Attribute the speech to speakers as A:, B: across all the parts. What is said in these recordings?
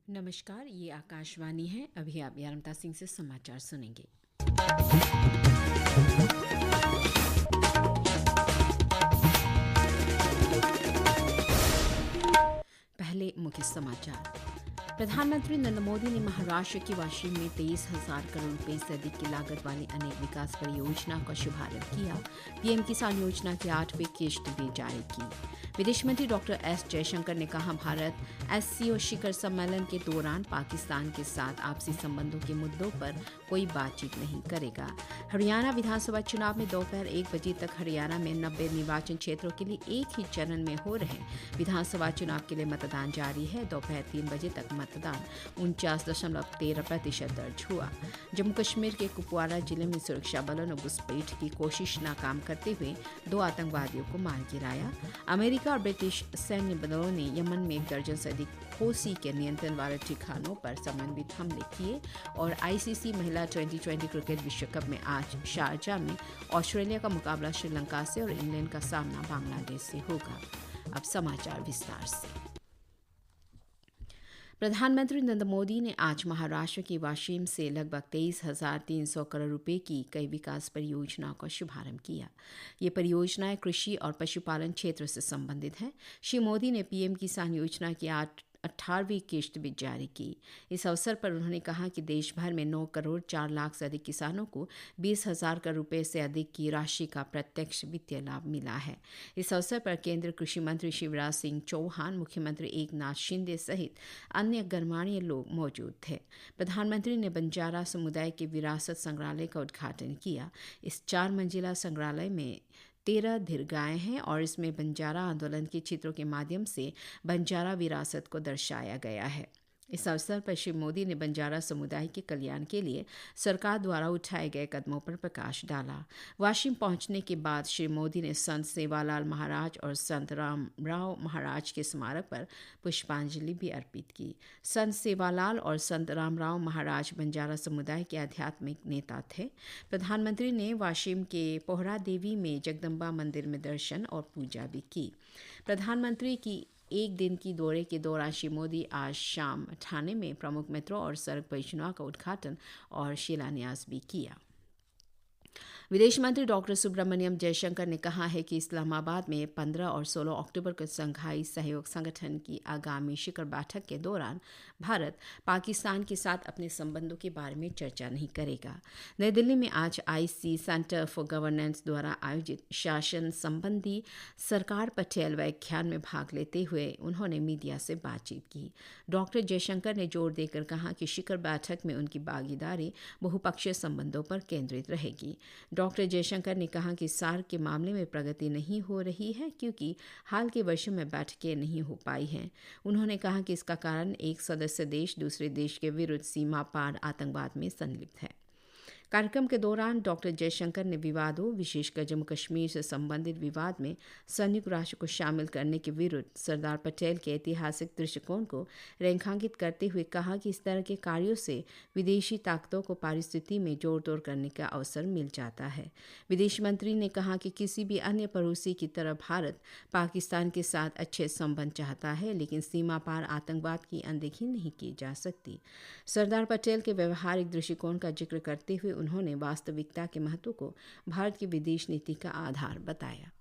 A: नमस्कार, ये आकाशवाणी है। अभी आप यारमता सिंह से समाचार सुनेंगे। पहले मुख्य समाचार। प्रधानमंत्री नरेंद्र मोदी ने महाराष्ट्र की वाशी में 23,000 करोड़ रुपए से अधिक की लागत वाली अनेक विकास परियोजना का शुभारंभ किया। पीएम किसान योजना की 8वीं किश्त भी जारी की। विदेश मंत्री डॉक्टर एस जयशंकर ने कहा, भारत एससीओ शिखर सम्मेलन के दौरान पाकिस्तान के साथ आपसी संबंधों के मुद्दों पर कोई बातचीत नहीं करेगा। हरियाणा विधानसभा चुनाव में दोपहर 1 बजे तक हरियाणा में 90 निर्वाचन क्षेत्रों के लिए एक ही चरण में हो रहे विधानसभा चुनाव के लिए मतदान जारी है। दोपहर 3 बजे तक मतदान 49.13% दर्ज हुआ। जम्मू कश्मीर के कुपवाड़ा जिले में सुरक्षा बलों ने घुसपैठ की कोशिश नाकाम करते हुए 2 आतंकवादियों को मार गिराया। अमेरिका और ब्रिटिश सैन्य बलों ने यमन में 1 दर्जन से अधिक हौसी के नियंत्रण वाले ठिकानों पर समन्वित हमले किए। और आईसीसी महिला 2020 क्रिकेट विश्व कप में आज शारजाह में ऑस्ट्रेलिया का मुकाबला श्रीलंका से और इंग्लैंड का सामना बांग्लादेश से होगा। अब समाचार विस्तार से। प्रधानमंत्री नरेंद्र मोदी ने आज महाराष्ट्र के वाशिम से लगभग 23,300 करोड़ रुपए की कई विकास परियोजनाओं का शुभारंभ किया। ये परियोजनाएं कृषि और पशुपालन क्षेत्र से संबंधित हैं। श्री मोदी ने पीएम किसान योजना की 18वीं किश्त भी जारी की। इस अवसर पर उन्होंने कहा कि देश भर में 9 करोड़ 4 लाख से अधिक किसानों को 20,000 करोड़ रुपए से अधिक की राशि का प्रत्यक्ष वित्तीय लाभ मिला है। इस अवसर पर केंद्रीय कृषि मंत्री शिवराज सिंह चौहान, मुख्यमंत्री एकनाथ शिंदे सहित अन्य गणमान्य लोग मौजूद थे। प्रधानमंत्री ने बंजारा समुदाय के विरासत संग्रहालय का उद्घाटन किया। इस 4 मंजिला संग्रहालय में 13 दीर्घाएं हैं और इसमें बंजारा आंदोलन के चित्रों के माध्यम से बंजारा विरासत को दर्शाया गया है। इस अवसर पर श्री मोदी ने बंजारा समुदाय के कल्याण के लिए सरकार द्वारा उठाए गए कदमों पर प्रकाश डाला। वाशिम पहुंचने के बाद श्री मोदी ने संत सेवालाल महाराज और संत रामराव महाराज के स्मारक पर पुष्पांजलि भी अर्पित की। संत सेवालाल और संत रामराव महाराज बंजारा समुदाय के आध्यात्मिक नेता थे। प्रधानमंत्री ने वाशिम के पोहरा देवी में जगदम्बा मंदिर में दर्शन और पूजा भी की। प्रधानमंत्री की एक दिन की दौरे के दौरान श्री मोदी आज शाम ठाणे में प्रमुख मेट्रो और सड़क परियोजनाओं का उद्घाटन और शिलान्यास भी किया। विदेश मंत्री डॉक्टर सुब्रमण्यम जयशंकर ने कहा है कि इस्लामाबाद में 15 और 16 अक्टूबर को संघाई सहयोग संगठन की आगामी शिखर बैठक के दौरान भारत पाकिस्तान के साथ अपने संबंधों के बारे में चर्चा नहीं करेगा। नई दिल्ली में आज आईसी सेंटर फॉर गवर्नेंस द्वारा आयोजित शासन संबंधी सरकार पटेल व्याख्यान में भाग लेते हुए उन्होंने मीडिया से बातचीत की। डॉक्टर जयशंकर ने जोर देकर कहा कि शिखर बैठक में उनकी भागीदारी बहुपक्षीय संबंधों पर केंद्रित रहेगी। डॉक्टर जयशंकर ने कहा कि सार्क के मामले में प्रगति नहीं हो रही है क्योंकि हाल के वर्षों में बैठकें नहीं हो पाई हैं। उन्होंने कहा कि इसका कारण एक सदस्य देश दूसरे देश के विरुद्ध सीमा पार आतंकवाद में संलिप्त है। कार्यक्रम के दौरान डॉक्टर जयशंकर ने विवादों, विशेषकर जम्मू कश्मीर से संबंधित विवाद में संयुक्त राष्ट्र को शामिल करने के विरुद्ध सरदार पटेल के ऐतिहासिक दृष्टिकोण को रेखांकित करते हुए कहा कि इस तरह के कार्यों से विदेशी ताकतों को परिस्थिति में जोड़ तोड़ करने का अवसर मिल जाता है। विदेश मंत्री ने कहा कि किसी भी अन्य पड़ोसी की तरह भारत पाकिस्तान के साथ अच्छे संबंध चाहता है, लेकिन सीमा पार आतंकवाद की अनदेखी नहीं की जा सकती। सरदार पटेल के व्यवहारिक दृष्टिकोण का जिक्र करते हुए उन्होंने वास्तविकता के महत्व को भारत की विदेश नीति का आधार बताया।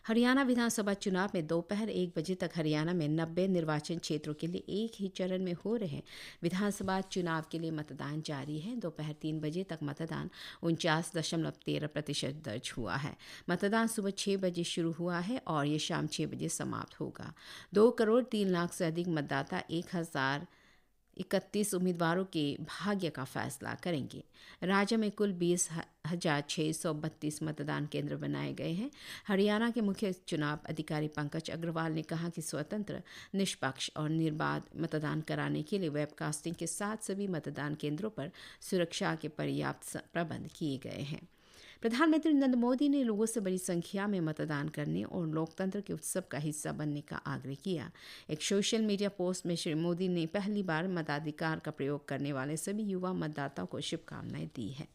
A: हरियाणा विधानसभा चुनाव में दोपहर 1 बजे तक हरियाणा में 90 निर्वाचन क्षेत्रों के लिए एक ही चरण में हो रहे विधानसभा चुनाव के लिए मतदान जारी है। दोपहर 3 बजे तक मतदान 49.13% दर्ज हुआ है। मतदान सुबह 6 बजे शुरू हुआ है और ये शाम 6 बजे समाप्त होगा। 2 करोड़ 3 लाख से अधिक मतदाता 1,031 उम्मीदवारों के भाग्य का फैसला करेंगे। राज्य में कुल 20,632 मतदान केंद्र बनाए गए हैं। हरियाणा के मुख्य चुनाव अधिकारी पंकज अग्रवाल ने कहा कि स्वतंत्र, निष्पक्ष और निर्बाध मतदान कराने के लिए वेबकास्टिंग के साथ सभी मतदान केंद्रों पर सुरक्षा के पर्याप्त प्रबंध किए गए हैं। प्रधानमंत्री नरेंद्र मोदी ने लोगों से बड़ी संख्या में मतदान करने और लोकतंत्र के उत्सव का हिस्सा बनने का आग्रह किया। एक सोशल मीडिया पोस्ट में श्री मोदी ने पहली बार मताधिकार का प्रयोग करने वाले सभी युवा मतदाताओं को शुभकामनाएं दी हैं।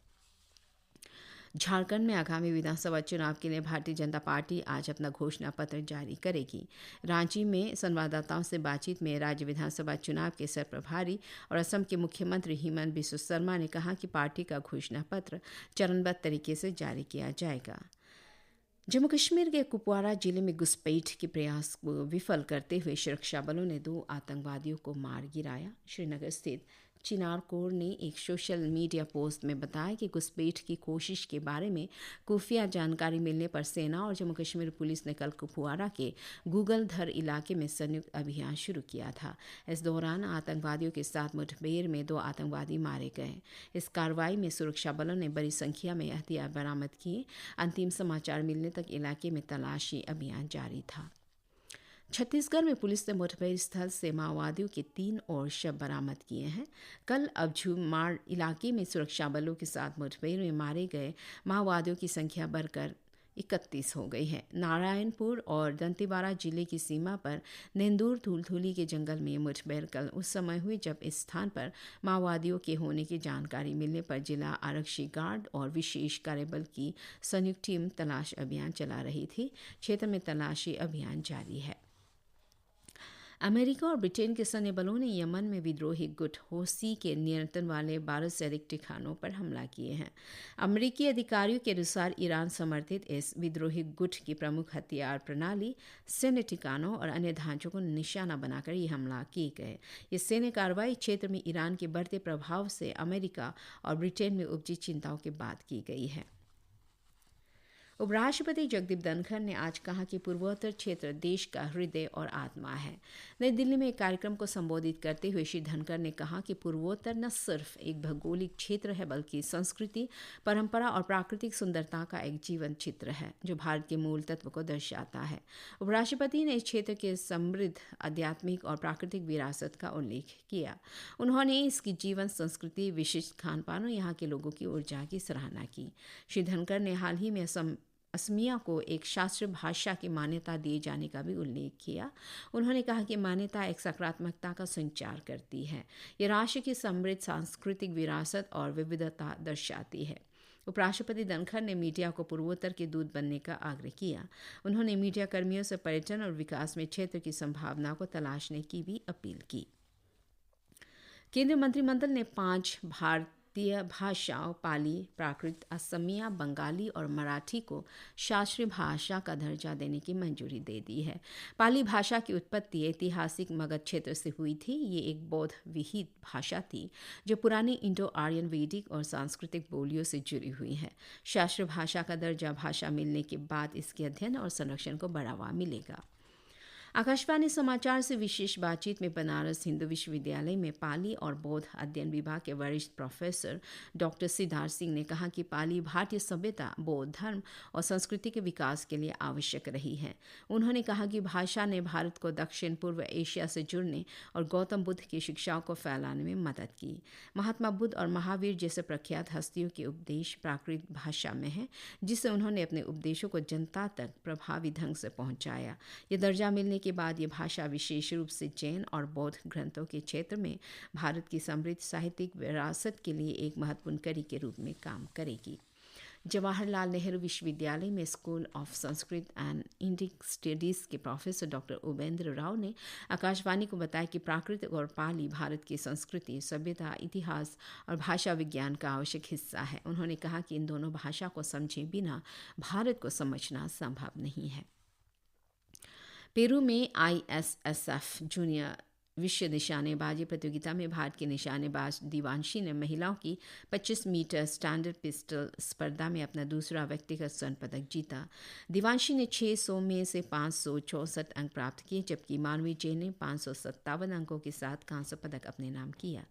A: झारखंड में आगामी विधानसभा चुनाव के लिए भारतीय जनता पार्टी आज अपना घोषणा पत्र जारी करेगी। रांची में संवाददाताओं से बातचीत में राज्य विधानसभा चुनाव के सरप्रभारी और असम के मुख्यमंत्री हिमंत बिस्वा शर्मा ने कहा कि पार्टी का घोषणा पत्र चरणबद्ध तरीके से जारी किया जाएगा। जम्मू कश्मीर के कुपवारा जिले में घुसपैठ के प्रयास को विफल करते हुए सुरक्षा बलों ने 2 आतंकवादियों को मार गिराया। श्रीनगर स्थित चिनार कोर ने एक सोशल मीडिया पोस्ट में बताया कि घुसपैठ की कोशिश के बारे में खुफिया जानकारी मिलने पर सेना और जम्मू कश्मीर पुलिस ने कल कुपवारा के गूगलधर इलाके में संयुक्त अभियान शुरू किया था। इस दौरान आतंकवादियों के साथ मुठभेड़ में 2 आतंकवादी मारे गए। इस कार्रवाई में सुरक्षा बलों ने बड़ी संख्या में हथियार बरामद किए। अंतिम समाचार मिलने तक इलाके में तलाशी अभियान जारी था। छत्तीसगढ़ में पुलिस ने मुठभेड़ स्थल से माओवादियों के 3 और शव बरामद किए हैं। कल अबझूमाड़ इलाके में सुरक्षा बलों के साथ मुठभेड़ में मारे गए माओवादियों की संख्या बढ़कर 31 हो गई है। नारायणपुर और दंतेवाड़ा जिले की सीमा पर नेंदूर धूलधुली के जंगल में मुठभेड़ कल उस समय हुई जब इस स्थान पर माओवादियों के होने की जानकारी मिलने पर जिला आरक्षी गार्ड और विशेष कार्यबल की संयुक्त टीम तलाश अभियान चला रही थी। क्षेत्र में तलाशी अभियान जारी है। अमेरिका और ब्रिटेन के सैन्य बलों ने यमन में विद्रोही गुट हौसी के नियंत्रण वाले 12 से अधिक ठिकानों पर हमला किए हैं। अमेरिकी अधिकारियों के अनुसार ईरान समर्थित इस विद्रोही गुट की प्रमुख हथियार प्रणाली, सैन्य ठिकानों और अन्य ढांचों को निशाना बनाकर ये हमला किए गए। ये सैन्य कार्रवाई क्षेत्र में ईरान के बढ़ते प्रभाव से अमेरिका और ब्रिटेन में उपजी चिंताओं के बाद की गई है। उपराष्ट्रपति जगदीप धनखड़ ने आज कहा कि पूर्वोत्तर क्षेत्र देश का हृदय और आत्मा है। नई दिल्ली में एक कार्यक्रम को संबोधित करते हुए श्री धनखड़ ने कहा कि पूर्वोत्तर न सिर्फ एक भौगोलिक क्षेत्र है बल्कि संस्कृति, परंपरा और प्राकृतिक सुंदरता का एक जीवंत चित्र है जो भारत के मूल तत्व को दर्शाता है। उपराष्ट्रपति ने इस क्षेत्र के समृद्ध आध्यात्मिक और प्राकृतिक विरासत का उल्लेख किया। उन्होंने इसकी जीवन संस्कृति, विशिष्ट खान पान और यहाँ के लोगों की ऊर्जा की सराहना की। श्री धनखड़ ने हाल ही में असमिया को एक शास्त्रीय भाषा की मान्यता दिए जाने का भी उल्लेख किया। उन्होंने कहा कि मान्यता एक सकारात्मकता का संचार करती है। ये राष्ट्र की समृद्ध सांस्कृतिक विरासत और विविधता दर्शाती है। उपराष्ट्रपति धनखड़ ने मीडिया को पूर्वोत्तर के दूत बनने का आग्रह किया। उन्होंने मीडिया कर्मियों से पर्यटन और विकास में क्षेत्र की संभावना को तलाशने की भी अपील की। केंद्रीय मंत्रिमंडल ने 5 भारतीय भाषाओं पाली, प्राकृत, असमिया, बंगाली और मराठी को शास्त्रीय भाषा का दर्जा देने की मंजूरी दे दी है। पाली भाषा की उत्पत्ति ऐतिहासिक मगध क्षेत्र से हुई थी। ये एक बौद्ध विहित भाषा थी जो पुरानी इंडो आर्यन वैदिक और सांस्कृतिक बोलियों से जुड़ी हुई है। शास्त्रीय भाषा का दर्जा भाषा मिलने के बाद इसके अध्ययन और संरक्षण को बढ़ावा मिलेगा। आकाशवाणी समाचार से विशेष बातचीत में बनारस हिंदू विश्वविद्यालय में पाली और बौद्ध अध्ययन विभाग के वरिष्ठ प्रोफेसर डॉक्टर सिद्धार्थ सिंह ने कहा कि पाली भारतीय सभ्यता, बौद्ध धर्म और संस्कृति के विकास के लिए आवश्यक रही है। उन्होंने कहा कि भाषा ने भारत को दक्षिण पूर्व एशिया से जुड़ने और गौतम बुद्ध की शिक्षाओं को फैलाने में मदद की। महात्मा बुद्ध और महावीर जैसे प्रख्यात हस्तियों के उपदेश प्राकृत भाषा में हैं, जिससे उन्होंने अपने उपदेशों को जनता तक प्रभावी ढंग से पहुंचाया। यह दर्जा मिलने के बाद ये भाषा विशेष रूप से जैन और बौद्ध ग्रंथों के क्षेत्र में भारत की समृद्ध साहित्यिक विरासत के लिए एक महत्वपूर्ण कड़ी के रूप में काम करेगी। जवाहरलाल नेहरू विश्वविद्यालय में school of Sanskrit and Indian studies के प्रोफेसर डॉक्टर उपेंद्र राव ने आकाशवाणी को बताया कि प्राकृत और पाली भारत की संस्कृति, सभ्यता, इतिहास और भाषा विज्ञान का आवश्यक हिस्सा है। उन्होंने कहा कि इन दोनों भाषा को समझे बिना भारत को समझना संभव नहीं है। पेरू में ISSF जूनियर विश्व निशानेबाजी प्रतियोगिता में भारत के निशानेबाज दिवांशी ने महिलाओं की 25 मीटर स्टैंडर्ड पिस्टल स्पर्धा में अपना दूसरा व्यक्तिगत स्वर्ण पदक जीता। दिवांशी ने 600 में से 564 अंक प्राप्त किए, जबकि मानवी जैन ने 557 अंकों के साथ कांस्य पदक अपने नाम किया।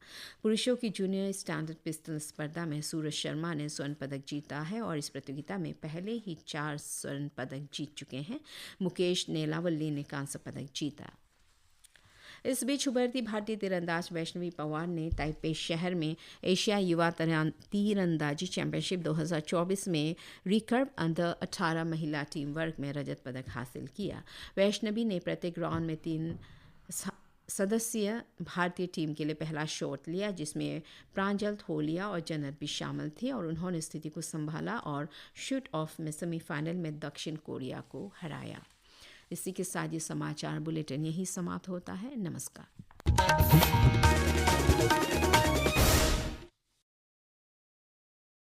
A: पुरुषों की जूनियर स्टैंडर्ड पिस्टल स्पर्धा में सूरज शर्मा ने स्वर्ण पदक जीता है और इस प्रतियोगिता में पहले ही 4 स्वर्ण पदक जीत चुके हैं। मुकेश नेलावल्ली ने कांस्य पदक जीता। इस बीच उभरती भारतीय तीरंदाज वैष्णवी पवार ने ताइपे शहर में एशिया युवा तीरंदाजी चैंपियनशिप 2024 में रिकर्व अंडर 18 महिला टीम वर्ग में रजत पदक हासिल किया। वैष्णवी ने प्रत्येक राउंड में 3 सदस्य भारतीय टीम के लिए पहला शॉट लिया, जिसमें प्रांजल थोलिया और जनत भी शामिल थे और उन्होंने स्थिति को संभाला और शूट ऑफ में सेमीफाइनल में दक्षिण कोरिया को हराया। इसी के साथ ये समाचार बुलेटिन यही समाप्त होता है। नमस्कार।